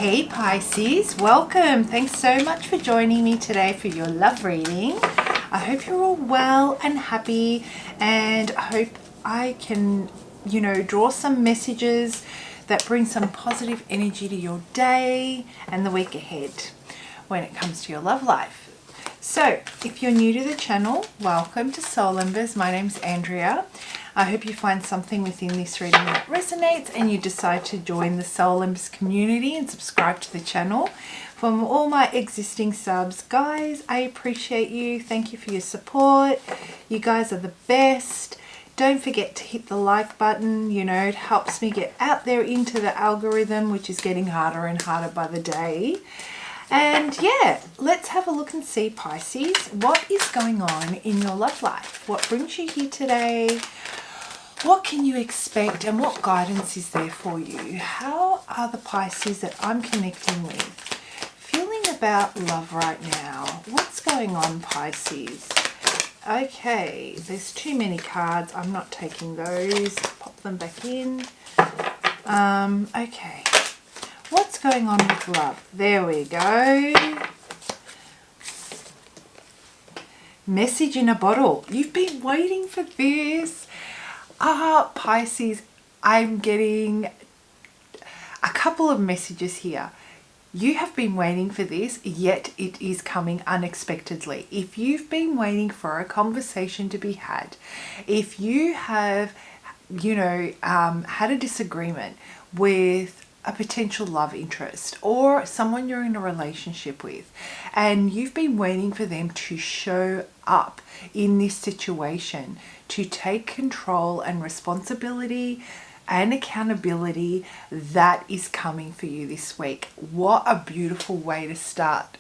Hey Pisces, welcome. Thanks so much for joining me today for your love reading. I hope you're all well and happy, and I hope I can, draw some messages that bring some positive energy to your day and the week ahead when it comes to your love life. So, if you're new to the channel, welcome to Soul Embers. My name's Andrea. I hope you find something within this reading that resonates and you decide to join the Soul Embers community and subscribe to the channel. From all my existing subs, guys, I appreciate you. Thank you for your support. You guys are the best. Don't forget to hit the like button. It helps me get out there into the algorithm, which is getting harder and harder by the day. And yeah, let's have a look and see, Pisces, what is going on in your love life? What brings you here today? What can you expect and what guidance is there for you? How are the Pisces that I'm connecting with feeling about love right now? What's going on, Pisces? Okay, there's too many cards. I'm not taking those. Pop them back in. Okay. What's going on with love? There we go. Message in a bottle. You've been waiting for this. Pisces, I'm getting a couple of messages here. You have been waiting for this, yet it is coming unexpectedly. If you've been waiting for a conversation to be had, if you have, had a disagreement with a potential love interest or someone you're in a relationship with, and you've been waiting for them to show up in this situation, to take control and responsibility and accountability, that is coming for you this week. What a beautiful way to start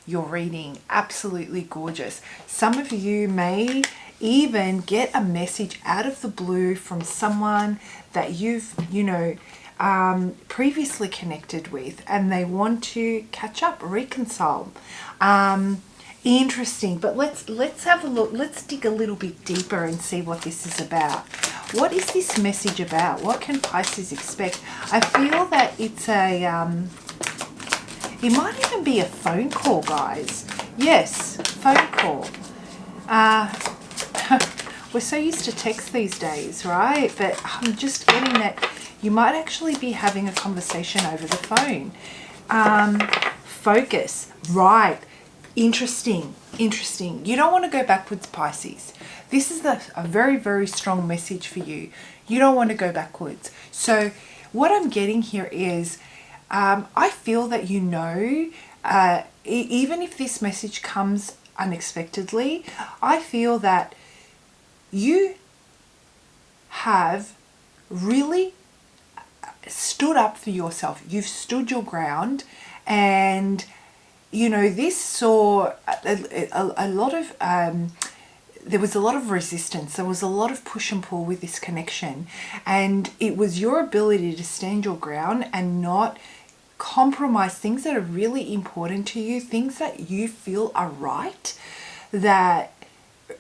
your reading. Absolutely gorgeous. Some of you may even get a message out of the blue from someone that you've, previously connected with, and they want to catch up, reconcile. Interesting, but let's have a look. Let's dig a little bit deeper and see what this is about. What is this message about? What can Pisces expect? I feel that it's it might even be a phone call, guys. Yes, phone call. We're so used to text these days, right? But I'm just getting that you might actually be having a conversation over the phone. Focus, right. Interesting. You don't want to go backwards, Pisces. This is a very, very strong message for you. You don't want to go backwards. So what I'm getting here is, I feel that even if this message comes unexpectedly, I feel that you have really stood up for yourself. You've stood your ground, and this saw a lot of there was a lot of resistance. There was a lot of push and pull with this connection, and it was your ability to stand your ground and not compromise things that are really important to you, things that you feel are right, that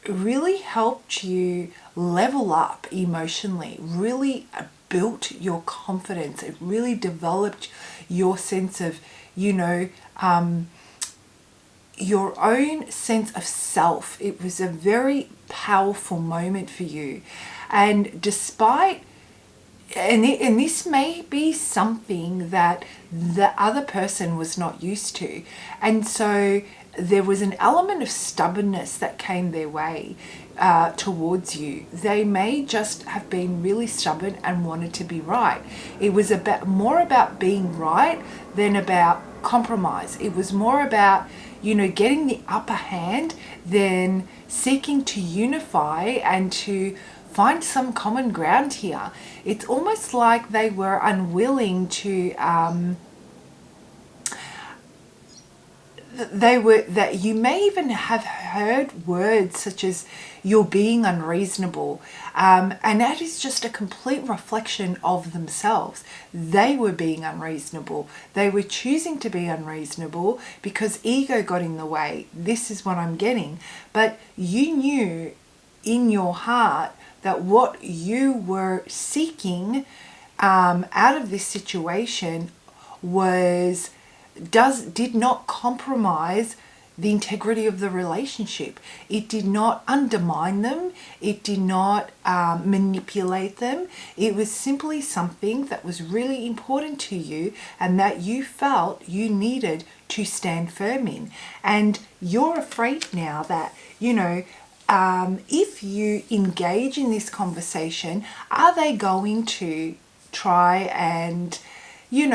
really helped you level up emotionally, really built your confidence. It really developed your sense of, your own sense of self. It was a very powerful moment for you. And despite, and this may be something that the other person was not used to. And so there was an element of stubbornness that came their way towards you. They may just have been really stubborn and wanted to be right. It was more about being right than about compromise. It was more about, getting the upper hand than seeking to unify and to find some common ground here. It's almost like they were unwilling to that you may even have heard words such as "you're being unreasonable," and that is just a complete reflection of themselves. They were being unreasonable. They were choosing to be unreasonable because ego got in the way. This is what I'm getting. But you knew in your heart that what you were seeking out of this situation did not compromise the integrity of the relationship. It did not undermine them. It did not manipulate them. It was simply something that was really important to you and that you felt you needed to stand firm in. And you're afraid now that, if you engage in this conversation, are they going to try and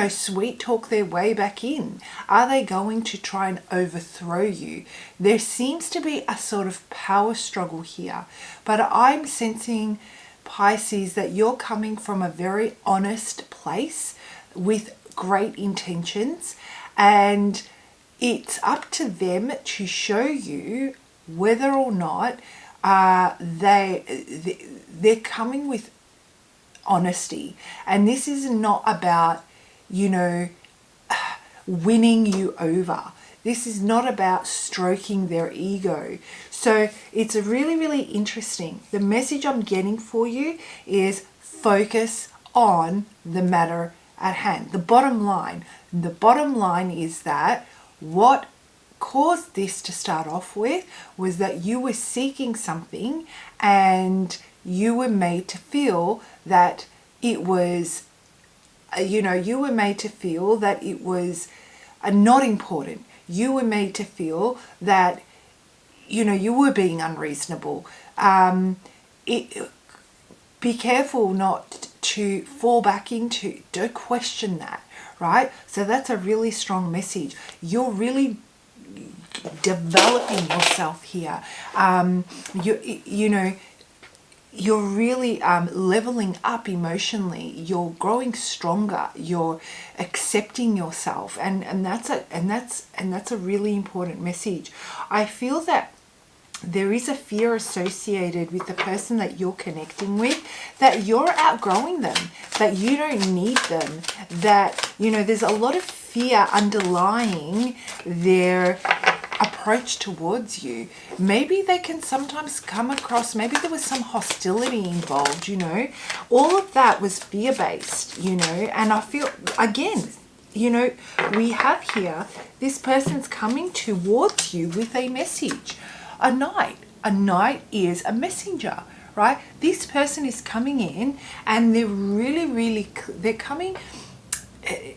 sweet talk their way back in? Are they going to try and overthrow you? There seems to be a sort of power struggle here, but I'm sensing, Pisces, that you're coming from a very honest place with great intentions, and it's up to them to show you whether or not they're coming with honesty. And this is not about winning you over. This is not about stroking their ego. So it's really, really interesting. The message I'm getting for you is focus on the matter at hand. The bottom line is that what caused this to start off with was that you were seeking something and you were made to feel that it was not important. You were made to feel that, you were being unreasonable. Be careful not to fall back into, don't question that, right? So that's a really strong message. You're really developing yourself here. You're really leveling up emotionally. You're growing stronger. You're accepting yourself, and that's a really important message. I feel that there is a fear associated with the person that you're connecting with, that you're outgrowing them, that you don't need them, that there's a lot of fear underlying their approach towards you. Maybe they can sometimes come across, maybe there was some hostility involved, all of that was fear-based, and I feel, again, we have here, this person's coming towards you with a message. A knight is a messenger, right? This person is coming in and they're really, they're coming,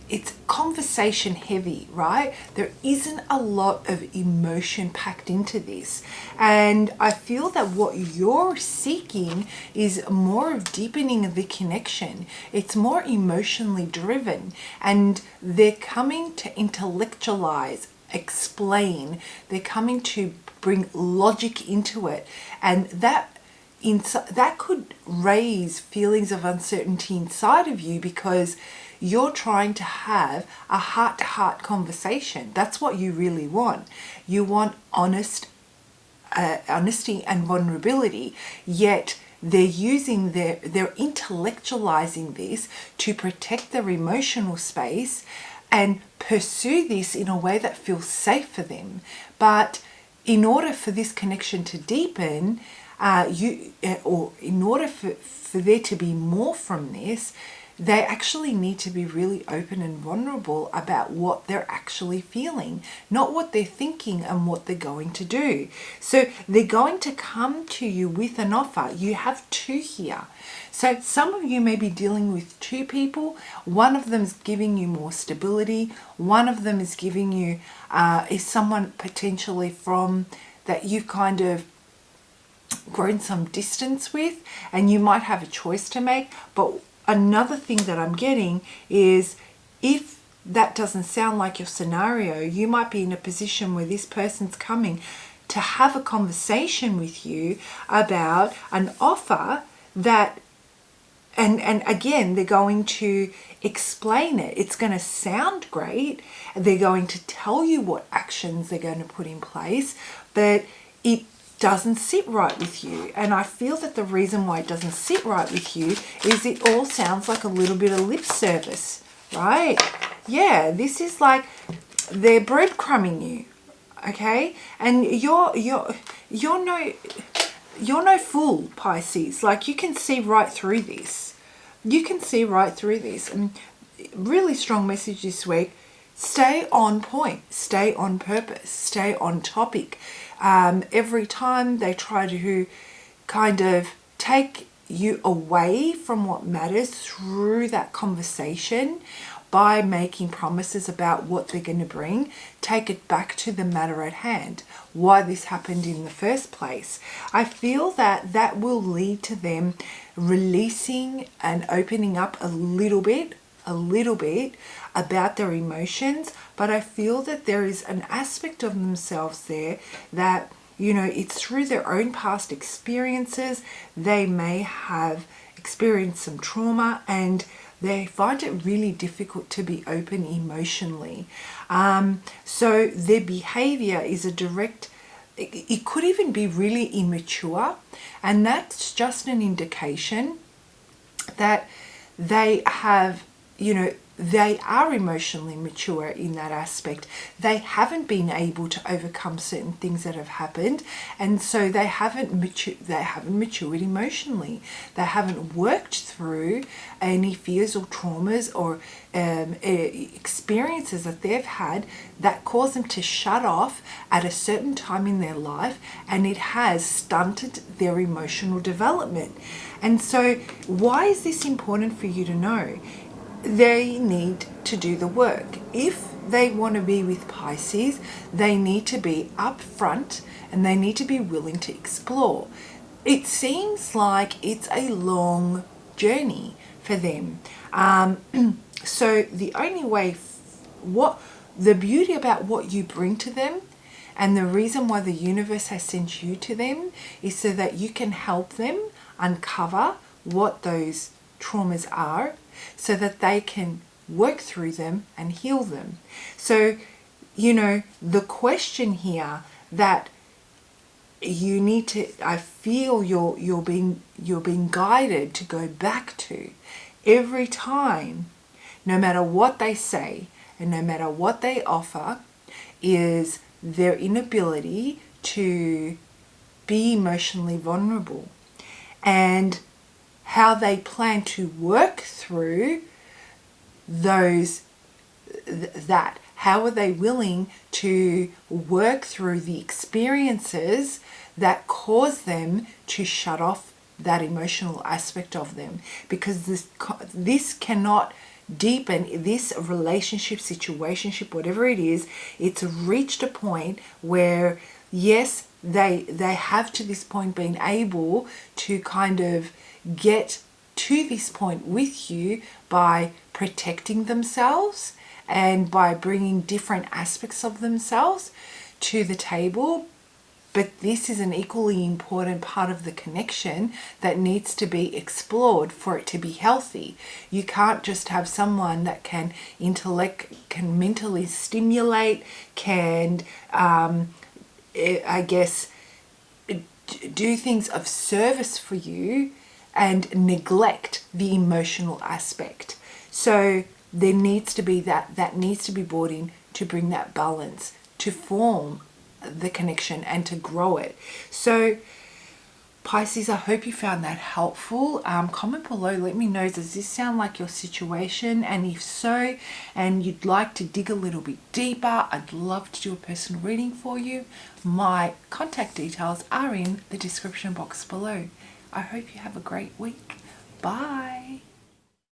it's conversation heavy, right? There isn't a lot of emotion packed into this. And I feel that what you're seeking is more of deepening of the connection. It's more emotionally driven, and they're coming to intellectualize, explain. They're coming to bring logic into it. And that could raise feelings of uncertainty inside of you, because you're trying to have a heart-to-heart conversation. That's what you really want. You want honesty and vulnerability, yet they're intellectualizing this to protect their emotional space and pursue this in a way that feels safe for them. But in order for this connection to deepen, in order for there to be more from this, they actually need to be really open and vulnerable about what they're actually feeling, not what they're thinking and what they're going to do. So they're going to come to you with an offer. You have two here. So some of you may be dealing with two people. One of them is giving you more stability. One of them is giving you, is someone potentially from that you've kind of grown some distance with, and you might have a choice to make. But another thing that I'm getting is, if that doesn't sound like your scenario, you might be in a position where this person's coming to have a conversation with you about an offer that, and again, they're going to explain it. It's going to sound great. They're going to tell you what actions they're going to put in place, but it doesn't sit right with you. And I feel that the reason why it doesn't sit right with you is it all sounds like a little bit of lip service, right? Yeah, this is like they're breadcrumbing you, okay? And you're no fool, Pisces. Like, you can see right through this. You can see right through this. And really strong message this week. Stay on point, stay on purpose, stay on topic. Every time they try to kind of take you away from what matters through that conversation by making promises about what they're going to bring, take it back to the matter at hand, why this happened in the first place. I feel that that will lead to them releasing and opening up a little bit about their emotions, but I feel that there is an aspect of themselves there that, you know, it's through their own past experiences. They may have experienced some trauma and they find it really difficult to be open emotionally. So their behavior is a direct, it could even be really immature, and that's just an indication that they have, you know, they are emotionally mature in that aspect. They haven't been able to overcome certain things that have happened, and so they haven't matured emotionally. They haven't worked through any fears or traumas or experiences that they've had that cause them to shut off at a certain time in their life, and it has stunted their emotional development. And so why is this important for you to know? They need to do the work. If they want to be with Pisces, they need to be upfront and they need to be willing to explore. It seems like it's a long journey for them. So the only way, the beauty about what you bring to them and the reason why the universe has sent you to them is so that you can help them uncover what those traumas are, so that they can work through them and heal them. So, you know, the question here that you need to, I feel you're being guided to go back to every time, no matter what they say and no matter what they offer, is their inability to be emotionally vulnerable, and how they plan to work through that. How are they willing to work through the experiences that cause them to shut off that emotional aspect of them? Because this cannot deepen, this relationship, situationship, whatever it is, it's reached a point where, yes, they have to this point been able to kind of get to this point with you by protecting themselves and by bringing different aspects of themselves to the table. But this is an equally important part of the connection that needs to be explored for it to be healthy. You can't just have someone that can mentally stimulate, can, I guess, do things of service for you and neglect the emotional aspect. So there needs to be that needs to be brought in to bring that balance, to form the connection and to grow it. So Pisces, I hope you found that helpful. Comment below, let me know, does this sound like your situation? And if so, and you'd like to dig a little bit deeper, I'd love to do a personal reading for you. My contact details are in the description box below. I hope you have a great week. Bye.